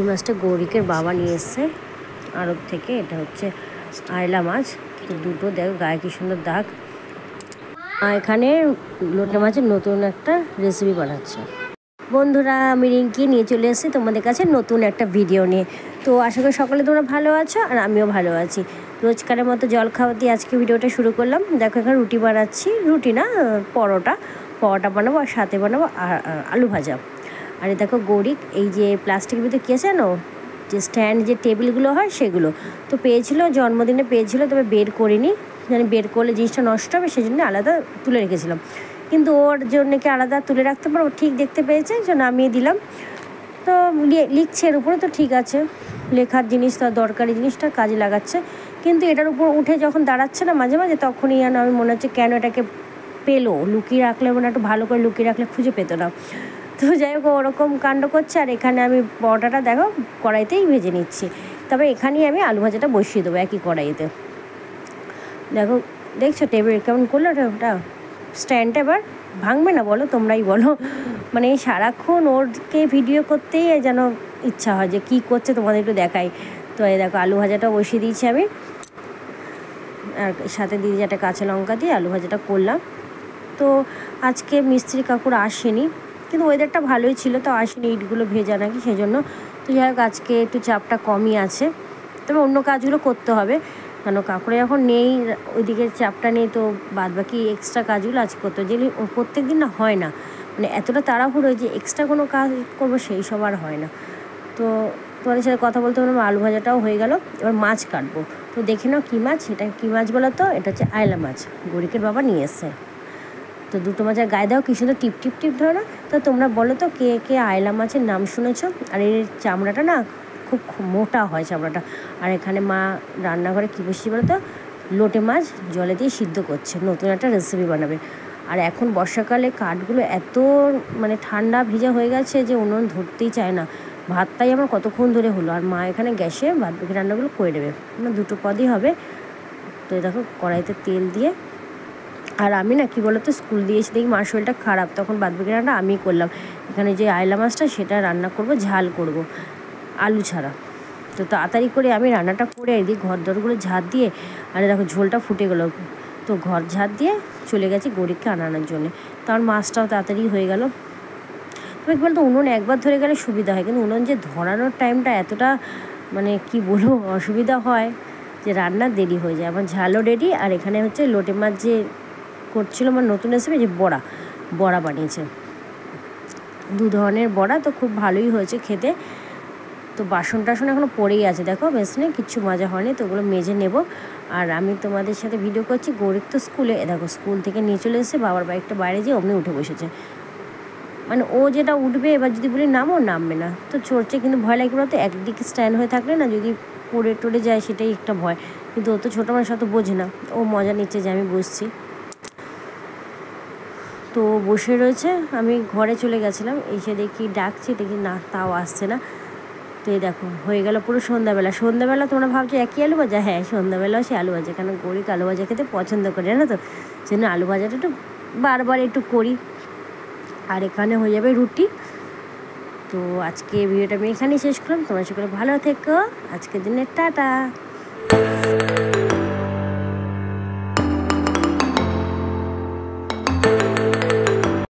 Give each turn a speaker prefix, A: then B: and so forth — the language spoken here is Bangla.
A: এই মাছটা গৌরিকের বাবা নিয়ে এসছে আড়ত থেকে। এটা হচ্ছে আয়লা মাছ। তো দুটো দেখো গায়ে কি সুন্দর দাগ। আর এখানে লোটে মাছের নতুন একটা রেসিপি বানাচ্ছে। বন্ধুরা, আমি রিঙ্কি নিয়ে চলে এসেছি তোমাদের কাছে নতুন একটা ভিডিও নিয়ে। তো আশা করি সকলে তোমরা ভালো আছো আর আমিও ভালো আছি। রোজকারের মতো জল খাওয়া দিয়ে আজকে ভিডিওটা শুরু করলাম। দেখো এখানে রুটি বানাচ্ছি, রুটি না পরোটা বানাবো, আর সাথে বানাবো আলু ভাজা। আর দেখো গৌরিক এই যে প্লাস্টিকের ভিতরে কী আছে জানো, যে স্ট্যান্ড যে টেবিলগুলো হয় সেগুলো তো পেয়েছিল, জন্মদিনে পেয়েছিল, তবে বের করিনি, জানি বের করলে জিনিসটা নষ্ট হবে সেই জন্য আলাদা তুলে রেখেছিলাম। কিন্তু ওর জন্য কি আলাদা তুলে রাখতে পারবো, ঠিক দেখতে পেয়েছে যে নামিয়ে দিলাম। তো লিখছে এর উপরে, তো ঠিক আছে, লেখার জিনিস তো দরকারি জিনিসটা কাজে লাগাচ্ছে। কিন্তু এটার উপর উঠে যখন দাঁড়াচ্ছে না মাঝে মাঝে, তখনই যেন আমি মনে হচ্ছে কেন এটাকে পেলো, লুকিয়ে রাখলে মানে একটু ভালো করে লুকিয়ে রাখলে খুঁজে পেতো না। তো যাই হোক ওরকম কাণ্ড করছে। আর এখানে আমি পরোটাটা দেখো কড়াইতেই ভেজে নিচ্ছি, তবে এখানেই আমি আলু ভাজাটা বসিয়ে দেবো একই কড়াইতে। দেখো দেখছো টেবিল কেমন করলো ওটা স্ট্যান্ডটা, এবার ভাঙবে না বলো, তোমরাই বলো। মানে সারাক্ষণ ওরকে ভিডিও করতেই যেন ইচ্ছা হয় যে কী করছে তোমাদের একটু দেখাই। তো এই দেখো আলু ভাজাটা বসিয়ে দিয়েছি আমি, আর সাথে দিয়ে একটা কাঁচা লঙ্কা দিয়ে আলু ভাজাটা করলাম। তো আজকে মিস্ত্রি কাকুর আসেনি, কিন্তু ওয়েদারটা ভালোই ছিল, তো আসেনি, ইটগুলো ভেজা নাকি সেই জন্য। তো যাই হোক আজকে একটু চাপটা কমই আছে, তবে অন্য কাজগুলো করতে হবে, কেন কাকুরা যখন নেই ওইদিকে চাপটা নেই, তো বাদ বাকি এক্সট্রা কাজগুলো আজকে করতে হবে, যেগুলি প্রত্যেক দিন না হয় না, মানে এতটা তাড়াহুড়ো যে এক্সট্রা কোনো কাজ করবো সেই সব আর হয় না। তো তোমাদের সাথে কথা বলতে বললাম, আলু ভাজাটাও হয়ে গেল, এবার মাছ কাটবো। তো দেখে নাও কী মাছ, এটা কী মাছ বলো তো, এটা হচ্ছে আয়লা মাছ, গৌরিকের বাবা নিয়ে এসছে। তো দুটো মাছের গায়ে দাও কী সুন্দর টিপ টিপ টিপ ধরে না। তো তোমরা বলো তো কে কে আয়লা মাছের নাম শুনেছো। আর এর চামড়াটা না খুব মোটা হয় চামড়াটা। আর এখানে মা রান্নাঘরে কী বসি বলো তো, লোটে মাছ জলে দিয়ে সিদ্ধ করছে, নতুন একটা রেসিপি বানাবে। আর এখন বর্ষাকালে কাঠগুলো এত মানে ঠান্ডা ভিজা হয়ে গেছে যে উনুন ধরতেই চায় না। ভাতটাই আমার কতক্ষণ ধরে হলো, আর মা এখানে গ্যাসে ভাত বাকি রান্নাগুলো করে দেবে, আমার দুটো পদই হবে। তো দেখো কড়াইতে তেল দিয়ে, আর আমি না কী বলতো স্কুল দিয়েছি দেখি মার শরীরটা খারাপ, তখন বাদবাকি রান্না আমিই করলাম। এখানে যে আয়লা মাছটা সেটা রান্না করব, ঝাল করব আলু ছাড়া। তো তাড়াতাড়ি করে আমি রান্নাটা করে এদিকে ঘর দরগুলো ঝাঁট দিয়ে, আর দেখো ঝোলটা ফুটে গেলো, তো ঘর ঝাঁট দিয়ে চলে গেছি গৌরিককে আনানোর জন্যে। তো আমার মাছটাও তাড়াতাড়ি হয়ে গেল। তবে কী বলতো উনুন একবার ধরে গেলে সুবিধা হয়, কিন্তু উনুন যে ধরানোর টাইমটা এতটা মানে কি বলবো অসুবিধা হয় যে রান্নার দেরি হয়ে যায়। আমার ঝালও রেডি, আর এখানে হচ্ছে লোটে মাছ যে করছিল আমার নতুন রেসিপি, যে বড়া বানিয়েছে, দু ধরনের বড়া, তো খুব ভালোই হয়েছে খেতে। তো বাসন টাসন এখনও পড়েই আছে, দেখো বেশ নেই কিচ্ছু মজা হয়নি, তো ওগুলো মেজে নেব। আর আমি তোমাদের সাথে ভিডিও করছি, গৌরিক তো স্কুলে, দেখো স্কুল থেকে নিয়ে চলে এসেছে, বাবার বাইকটা বাইরে যেয়ে অমনি উঠে বসেছে, মানে ও যেটা উঠবে, এবার যদি বলি নামও নামবে না, তো চড়ছে। কিন্তু ভয় লাগে বলতো, একদিকে স্ট্যান্ড হয়ে থাকলে না যদি পড়ে টড়ে যায় সেটাই একটা ভয়। কিন্তু ও তো ছোটো মানুষ, অত বোঝে না, ও মজা নিচ্ছে যে আমি বসছি। তো বসে রয়েছে, আমি ঘরে চলে গেছিলাম, এসে দেখি ডাকছি, দেখি না তাও আসছে না। তো এই দেখো হয়ে গেল পুরো সন্ধ্যাবেলা। তোমরা ভাবছো একই আলু ভাজা, হ্যাঁ সন্ধ্যাবেলাও সে আলু ভাজা, কারণ গৌরিক আলু ভাজা খেতে পছন্দ করে, জানো তো, সেজন্য আলু ভাজাটা একটু বারবার একটু করি। আর এখানে হয়ে যাবে রুটি। তো আজকে ভিডিওটা আমি এখানেই শেষ করলাম, তোমরা সকলে ভালো থেকো, আজকের দিনে টাটা।